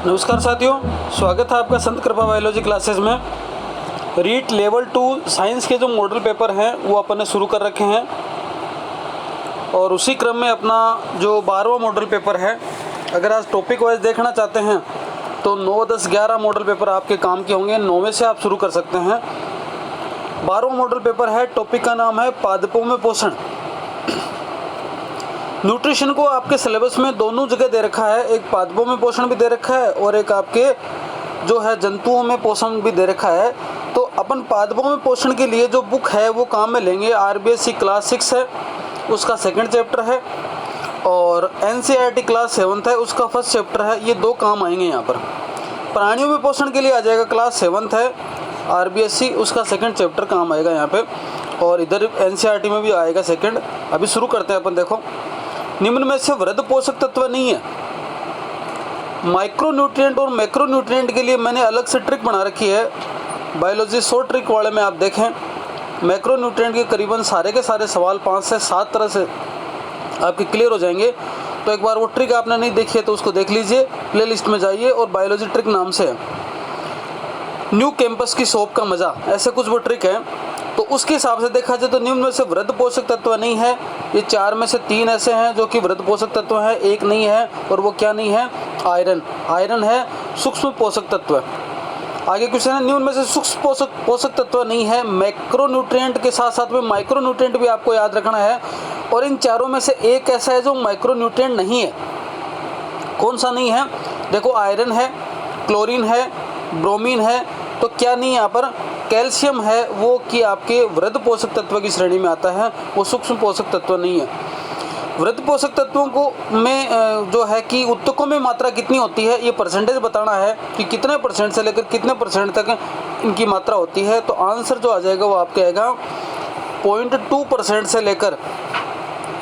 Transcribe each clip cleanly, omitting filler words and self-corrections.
नमस्कार साथियों, स्वागत है आपका संत कृपा बायोलॉजी क्लासेस में। रीट लेवल 2 साइंस के जो मॉडल पेपर हैं वो अपन ने शुरू कर रखे हैं और उसी क्रम में अपना जो 12वां मॉडल पेपर है, अगर आज टॉपिक वाइज देखना चाहते हैं तो 9, 10, 11 मॉडल पेपर आपके काम के होंगे। 9वें से आप शुरू कर सकते हैं। 12वां मॉडल पेपर है, टॉपिक का नाम है पादपों में पोषण। न्यूट्रिशन को आपके सिलेबस में दोनों जगह दे रखा है, एक पादपों में पोषण भी दे रखा है और एक आपके जो है जंतुओं में पोषण भी दे रखा है। तो अपन पादपों में पोषण के लिए जो बुक है वो काम में लेंगे। RBSc क्लास 6 है, उसका सेकंड चैप्टर है, और NCERT क्लास 7 है, उसका फर्स्ट चैप्टर है। ये दो काम आएंगे यहाँ पर। प्राणियों में पोषण के लिए आ जाएगा, क्लास 7 है RBSc, उसका सेकंड चैप्टर काम आएगा यहाँ पे, और इधर NCERT में भी आएगा सेकंड। अभी शुरू करते हैं अपन। देखो, निम्न में से वृद्ध पोषक तत्व नहीं है। माइक्रोन्यूट्रिएंट और मैक्रोन्यूट्रिएंट के लिए मैंने अलग से ट्रिक बना रखी है। बायोलॉजी 100 ट्रिक वाले में आप देखें, मैक्रोन्यूट्रिएंट के करीबन सारे के सारे सवाल 5 से 7 तरह से आपके क्लियर हो जाएंगे। तो एक बार वो ट्रिक आपने नहीं देखी है तो उसको देख लीजिए, प्लेलिस्ट में जाइए और बायोलॉजी ट्रिक नाम से है। न्यू कैंपस की शॉप का मज़ा, ऐसे कुछ वो ट्रिक है। तो उसके हिसाब से देखा जाए तो निम्न में से वृद्ध पोषक तत्व नहीं है। ये 4 में से 3 ऐसे हैं जो कि वृद्ध पोषक तत्व हैं, एक नहीं है, और वो क्या नहीं है? आयरन। आयरन है सूक्ष्म पोषक तत्व। आगे क्वेश्चन है, निम्न में से सूक्ष्म पोषक तत्व नहीं है। मैक्रोन्यूट्रिएंट के साथ साथ में माइक्रोन्यूट्रिएंट भी आपको याद रखना है, और इन चारों में से एक ऐसा है जो माइक्रोन्यूट्रिएंट नहीं है। कौन सा नहीं है? देखो, आयरन है, क्लोरीन है, ब्रोमीन है, तो क्या नहीं यहाँ पर? कैल्शियम है, वो कि आपके वृद्ध पोषक तत्व की श्रेणी में आता है, वो सूक्ष्म पोषक तत्व नहीं है। वृद्ध पोषक तत्वों को में जो है कि उत्तकों में मात्रा कितनी होती है, ये परसेंटेज बताना है कि कितने परसेंट से लेकर कितने परसेंट तक इनकी मात्रा होती है। तो आंसर जो आ जाएगा वो आपके आएगा 0.2% से लेकर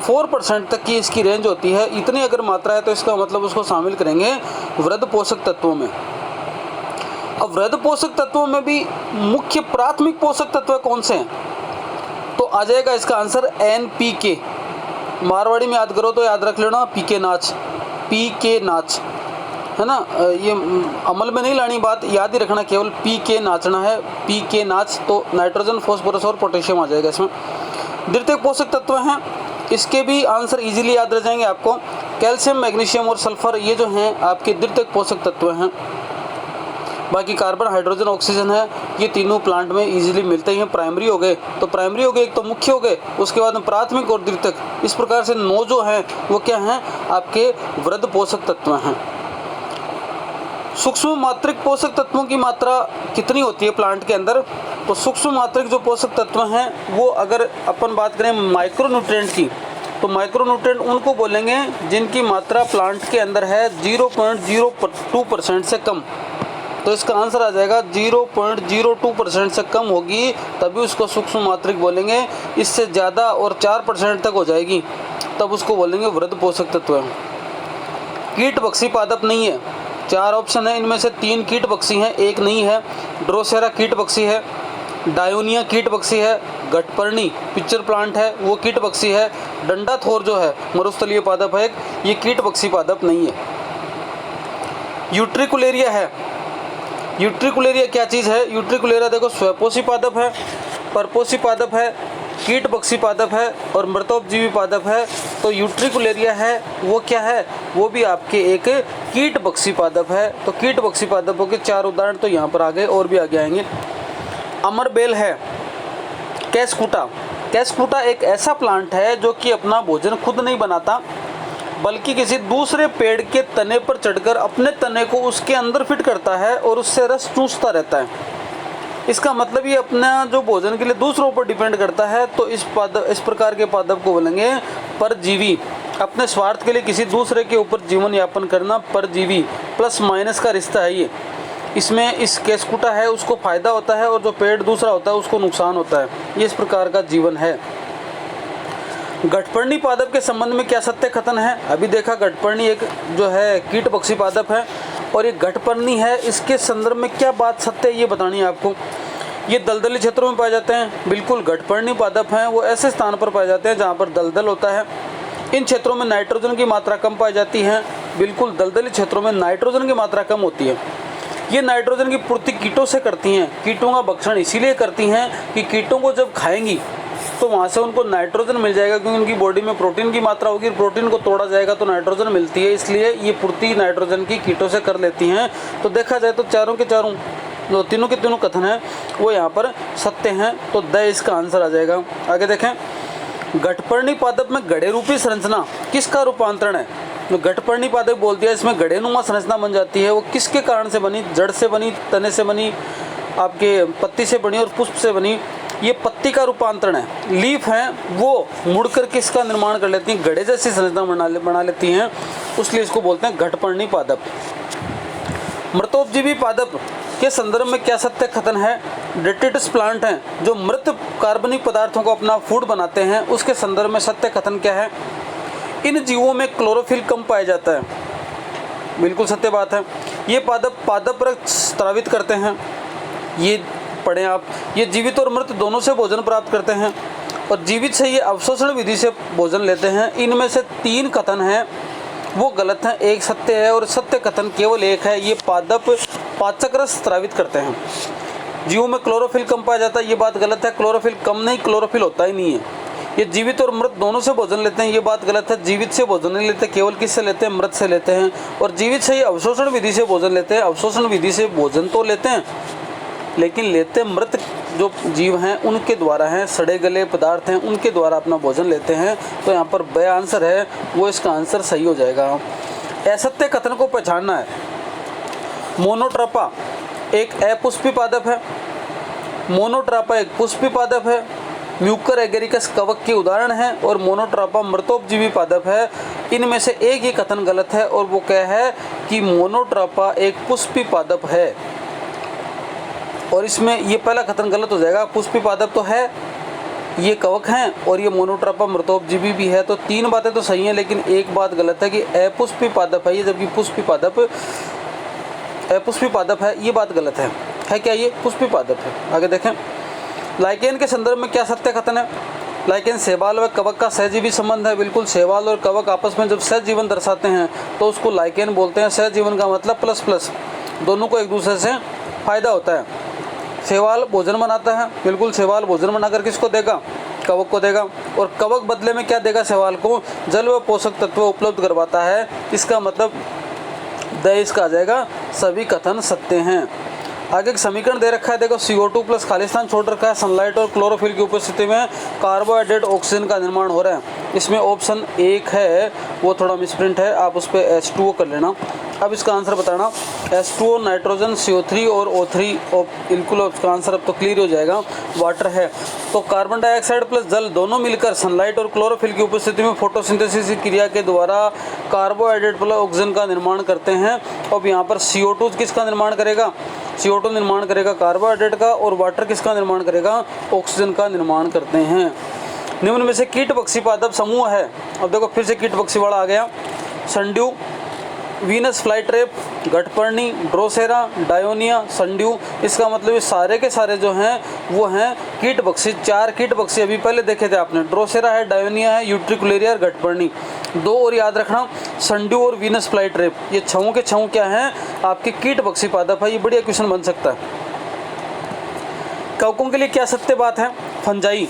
4% तक की इसकी रेंज होती है। इतनी अगर मात्रा है तो इसका मतलब उसको शामिल करेंगे वृद्ध पोषक तत्वों में। अब वृद्ध पोषक तत्वों में भी मुख्य प्राथमिक पोषक तत्व कौन से हैं? तो आ जाएगा इसका आंसर NPK। मारवाड़ी में याद करो तो याद रख लेना, PK नाच, PK नाच, है ना। ये अमल में नहीं लानी बात, याद ही रखना, केवल PK नाचना है, PK नाच। तो नाइट्रोजन, फॉस्फोरस और पोटेशियम आ जाएगा इसमें। द्वितीयक पोषक तत्व हैं, इसके भी आंसर इजीली याद रह जाएंगे आपको। कैल्शियम, मैग्नीशियम और सल्फर, ये जो हैं आपके द्वितीयक पोषक तत्व हैं। बाकी कार्बन, हाइड्रोजन, ऑक्सीजन है, ये तीनों प्लांट में इजीली मिलते हैं। प्राइमरी हो गए तो प्राइमरी हो गए, एक तो मुख्य हो गए, उसके बाद में प्राथमिक और द्वितीयक। इस प्रकार से 9 जो हैं वो क्या हैं? आपके वृद्ध पोषक तत्व हैं। सूक्ष्म मात्रिक पोषक तत्वों की मात्रा कितनी होती है प्लांट के अंदर? तो सूक्ष्म मात्रिक जो पोषक तत्व हैं वो, अगर अपन बात करें माइक्रोन्यूट्रिएंट की, तो माइक्रोन्यूट्रिएंट उनको बोलेंगे जिनकी मात्रा प्लांट के अंदर है 0.02% से कम। तो इसका आंसर आ जाएगा 0.02% से कम होगी तभी उसको सूक्ष्म मात्रिक बोलेंगे। इससे ज़्यादा और 4% तक हो जाएगी तब उसको बोलेंगे वृद्ध पोषक तत्व। कीट बक्सी पादप नहीं है। 4 ऑप्शन है, इनमें से 3 कीट बक्सी हैं, एक नहीं है। ड्रोसेरा कीट बक्सी है, डायोनिया कीट बक्सी है, गटपर्णी पिक्चर प्लांट है वो कीट बक्सी है, डंडा थोर जो है मरुस्थलीय पादप है, ये कीट बक्सी पादप नहीं है। यूट्रिकुलेरिया है। यूट्रिकुलेरिया क्या चीज़ है? यूट्रिकुलेरिया देखो, स्वपोषी पादप है, परपोषी पादप है, कीट बक्सी पादप है और मृतोपजीवी पादप है। तो यूट्रिकुलेरिया है वो क्या है? वो भी आपके एक कीट बक्सी पादप है। तो कीट बक्सी पादपों के 4 उदाहरण तो यहाँ पर आ गए, और भी आगे आएंगे। अमरबेल है। कैस्कुटा। कैस्कुटा एक ऐसा प्लांट है जो कि अपना भोजन खुद नहीं बनाता, बल्कि किसी दूसरे पेड़ के तने पर चढ़कर अपने तने को उसके अंदर फिट करता है और उससे रस चूसता रहता है। इसका मतलब ये अपना जो भोजन के लिए दूसरों पर डिपेंड करता है। तो इस प्रकार के पादप को बोलेंगे परजीवी। अपने स्वार्थ के लिए किसी दूसरे के ऊपर जीवन यापन करना, परजीवी। प्लस माइनस का रिश्ता है ये। इसमें इस कैस्कुटा है उसको फ़ायदा होता है और जो पेड़ दूसरा होता है उसको नुकसान होता है। ये इस प्रकार का जीवन है। गटपर्णी पादप के संबंध में क्या सत्य कथन है? अभी देखा, गटपर्णी एक जो है कीट बक्सी पादप है और ये गटपर्णी है, इसके संदर्भ में क्या बात सत्य है ये बतानी है आपको। ये दलदली क्षेत्रों में पाए जाते हैं, बिल्कुल। गटपर्णी पादप हैं वो ऐसे स्थान पर पाए जाते हैं जहाँ पर दलदल होता है। इन क्षेत्रों में नाइट्रोजन की मात्रा कम पाई जाती है बिल्कुल दलदली क्षेत्रों में नाइट्रोजन की मात्रा कम होती है। ये नाइट्रोजन की पूर्ति कीटों से करती हैं। कीटों का भक्षण इसीलिए करती हैं कि कीटों को जब खाएंगी तो वहाँ से उनको नाइट्रोजन मिल जाएगा, क्योंकि उनकी बॉडी में प्रोटीन की मात्रा होगी, प्रोटीन को तोड़ा जाएगा तो नाइट्रोजन मिलती है, इसलिए ये पूर्ति नाइट्रोजन की कीटों से कर लेती हैं। तो देखा जाए तो चारों के चारों जो तीनों के तीनों कथन हैं वो यहाँ पर सत्य हैं, तो द इसका आंसर आ जाएगा। आगे देखें, घटपर्णी पादप में गड़े रूपी संरचना किसका रूपांतरण है? तो घटपर्णी पादप बोल दिया, इसमें गड़ेनुमा संरचना बन जाती है। वो किसके कारण से बनी? जड़ से बनी, तने से बनी, आपके पत्ती से बनी और पुष्प से बनी। ये पत्ती का रूपांतरण है। लीफ हैं वो मुड़कर किसका निर्माण कर लेती हैं? गड़े जैसी संरचना बना लेती हैं, इसलिए इसको बोलते हैं घटपर्णी पादप। मृतोपजीवी पादप के संदर्भ में क्या सत्य कथन है? डेट्रिटिस प्लांट हैं जो मृत कार्बनिक पदार्थों को अपना फूड बनाते हैं, उसके संदर्भ में सत्य कथन क्या है? इन जीवों में क्लोरोफिल कम पाया जाता है। बिल्कुल सत्य बात है। ये पादप रक्त स्रावित करते हैं। ये पढ़ें आप, ये जीवित और मृत दोनों से भोजन प्राप्त करते हैं और जीवित से ये अवशोषण विधि से भोजन लेते हैं। इनमें से 3 कथन हैं वो गलत हैं, एक सत्य है और सत्य कथन केवल एक है। ये पादप पाचक रस स्रावित करते हैं। जीवों में क्लोरोफिल कम पाया जाता है, ये बात गलत है। क्लोरोफिल कम नहीं, क्लोरोफिल होता ही नहीं है। ये जीवित और मृत दोनों से भोजन लेते हैं, ये बात गलत है। जीवित से भोजन नहीं लेते, केवल किससे लेते हैं? मृत से लेते हैं। और जीवित से ये अवशोषण विधि से भोजन लेते हैं। अवशोषण विधि से भोजन तो लेते हैं लेकिन लेते मृत जो जीव हैं उनके द्वारा हैं, सड़े गले पदार्थ हैं उनके द्वारा अपना भोजन लेते हैं। तो यहाँ पर ब आंसर है वो इसका आंसर सही हो जाएगा। असत्य कथन को पहचानना है। मोनोट्रापा एक अपुष्पी पादप है। मोनोट्रापा एक पुष्पी पादप है। म्यूकर एगेरिकस कवक के उदाहरण है और मोनोट्रापा मृतोपजीवी पादप है। इनमें से एक ही कथन गलत है और वो क्या है कि मोनोट्रापा एक पुष्पी पादप है। और इसमें ये पहला कथन गलत हो जाएगा। पुष्पी पादप तो है, ये कवक हैं और ये मोनोट्रापा मृतोपजीवी भी है। तो 3 बातें तो सही हैं, लेकिन एक बात गलत है कि अपुष्पी पादप है ये, जबकि पुष्पी पादप अपुष्पी पादप है, ये बात गलत है क्या? ये पुष्पी पादप है। आगे देखें, लाइकेन के संदर्भ में क्या सत्य कथन है? लाइकेन शैवाल व कवक का सहजीवी संबंध है। बिल्कुल, शैवाल और कवक आपस में जब सहजीवन दर्शाते हैं तो उसको लाइकेन बोलते हैं। सहजीवन का मतलब प्लस प्लस, दोनों को एक दूसरे से फायदा होता है। शैवाल भोजन बनाता है, बिल्कुल शैवाल भोजन बनाकर किसको देगा? कवक को देगा। और कवक बदले में क्या देगा शैवाल को? जल व पोषक तत्व उपलब्ध करवाता है। इसका मतलब द इसका आ जाएगा सभी कथन सत्य हैं। आगे एक समीकरण दे रखा है, देखो CO2 प्लस खालिस्तान छोड़ रखा है। सनलाइट और क्लोरोफिल की उपस्थिति में कार्बोहाइड्रेट ऑक्सीजन का निर्माण हो रहा है। इसमें ऑप्शन 1 है वो थोड़ा मिसप्रिंट है, आप उस पर H2O कर लेना। अब इसका आंसर बताना। H2O नाइट्रोजन, CO3 और O3, बिल्कुल उसका आंसर अब तो क्लियर हो जाएगा, वाटर है। तो कार्बन डाइऑक्साइड प्लस जल दोनों मिलकर सनलाइट और क्लोरोफिल की उपस्थिति में फोटोसिंथेसिस की क्रिया के द्वारा कार्बोहाइड्रेट प्लस ऑक्सीजन का निर्माण करते हैं। अब यहाँ पर CO2 किसका निर्माण करेगा? CO2 निर्माण करेगा कार्बोहाइड्रेट का, और वाटर किसका निर्माण करेगा? ऑक्सीजन का निर्माण करते हैं। निम्न में से कीट पक्षी पादप समूह है। अब देखो फिर से कीट पक्षी वाला आ गया। संड्यू, वीनस फ्लाईट्रैप, घटपर्णी, ड्रोसेरा, डायोनिया, संड्यू। इसका मतलब ये सारे के सारे जो हैं वो हैं कीट पक्षी। 4 कीट पक्षी अभी पहले देखे थे आपने। ड्रोसेरा है, डायोनिया है, यूट्रिकुलेरिया और घटपर्णी। 2 और याद रखना, संड्यू और वीनस फ्लाईट्रैप। ये छहों के छहों क्या हैं? आपके कीट पक्षी पादप है। ये बढ़िया क्वेश्चन बन सकता है। कवकों के लिए क्या सत्य बात है? फंजाई,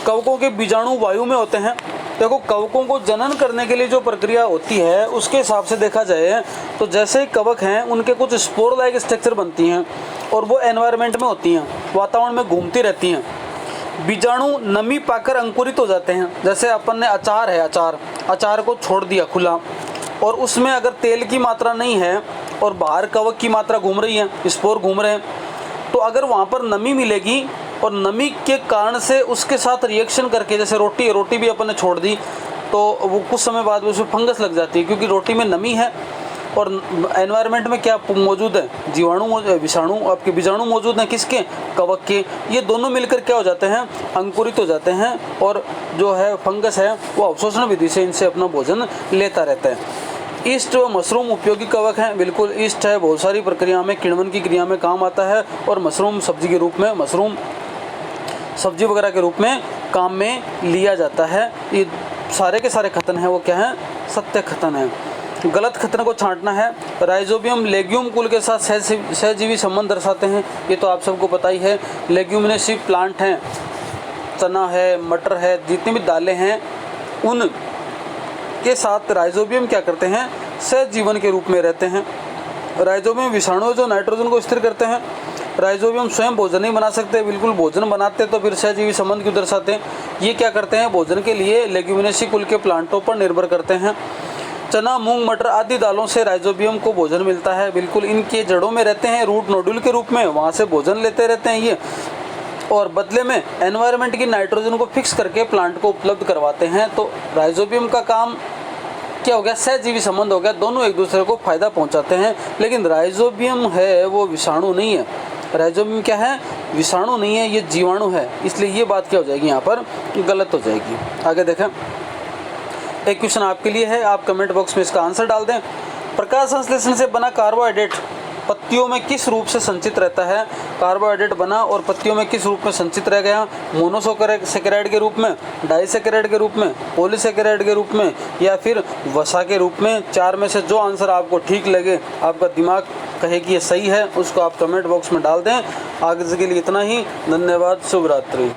कवकों के बीजाणु वायु में होते हैं। देखो, कवकों को जनन करने के लिए जो प्रक्रिया होती है उसके हिसाब से देखा जाए तो जैसे ही कवक हैं उनके कुछ स्पोर लाइक स्ट्रक्चर बनती हैं और वो एनवायरनमेंट में होती हैं, वातावरण में घूमती रहती हैं। बीजाणु नमी पाकर अंकुरित हो जाते हैं। जैसे अपन ने अचार है, अचार को छोड़ दिया खुला और उसमें अगर तेल की मात्रा नहीं है और बाहर कवक की मात्रा घूम रही है, स्पोर घूम रहे हैं, तो अगर वहाँ पर नमी मिलेगी और नमी के कारण से उसके साथ रिएक्शन करके, जैसे रोटी भी अपन ने छोड़ दी तो वो कुछ समय बाद उसमें फंगस लग जाती है, क्योंकि रोटी में नमी है और एनवायरनमेंट में क्या मौजूद है? विषाणु, आपके बीजाणु मौजूद हैं। किसके? कवक के। ये दोनों मिलकर क्या हो जाते हैं? अंकुरित हो जाते हैं और जो है फंगस है वो अवशोषण विधि से इनसे अपना भोजन लेता रहता है। ईस्ट व मशरूम उपयोगी कवक हैं। बिल्कुल, ईस्ट है बहुत सारी प्रक्रिया में, किण्वन की क्रिया में काम आता है और मशरूम सब्जी के रूप में, मशरूम सब्जी वगैरह के रूप में काम में लिया जाता है। ये सारे के सारे कथन हैं वो क्या हैं? सत्य कथन हैं। गलत खतरे को छांटना है। राइजोबियम लेग्यूम कुल के साथ सहजीवी संबंध दर्शाते हैं, ये तो आप सबको पता ही है। लेग्यूमिनेसी प्लांट हैं, चना है, मटर है, जितनी भी दालें हैं उन के साथ राइजोबियम क्या करते हैं, सहजीवन के रूप में रहते हैं। राइजोबियम विषाणु जो नाइट्रोजन को स्थिर करते हैं। राइजोबियम स्वयं भोजन नहीं बना सकते, बिल्कुल भोजन बनाते तो फिर सहजीवी संबंध क्यों दर्शाते हैं। ये क्या करते हैं, भोजन के लिए लेग्यूमिनेसी कुल के प्लांटों पर निर्भर करते हैं। चना, मूंग, मटर आदि दालों से राइजोबियम को भोजन मिलता है, बिल्कुल इनके जड़ों में रहते हैं, रूट नोड्यूल के रूप में, वहाँ से भोजन लेते रहते हैं ये, और बदले में एनवायरनमेंट की नाइट्रोजन को फिक्स करके प्लांट को उपलब्ध करवाते हैं। तो राइजोबियम का काम क्या हो गया, सहजीवी संबंध हो गया, दोनों एक दूसरे को फायदा पहुंचाते हैं। लेकिन राइजोबियम है वो विषाणु नहीं है। राइजोबियम क्या है, विषाणु नहीं है, ये जीवाणु है, इसलिए ये बात क्या हो जाएगी यहाँ पर गलत हो जाएगी। आगे देखें, एक क्वेश्चन आपके लिए है, आप कमेंट बॉक्स में इसका आंसर डाल दें। प्रकाश संश्लेषण से बना कार्बोहाइड्रेट पत्तियों में किस रूप से संचित रहता है। कार्बोहाइड्रेट बना और पत्तियों में किस रूप में संचित रह गया, मोनोसैकेराइड के रूप में, डाइसैकेराइड के रूप में, पॉलीसैकेराइड के रूप में, या फिर वसा के रूप में। चार में से जो आंसर आपको ठीक लगे, आपका दिमाग कहे कि ये सही है, उसको आप कमेंट बॉक्स में डाल दें। आगे के लिए इतना ही, धन्यवाद, शुभ रात्रि।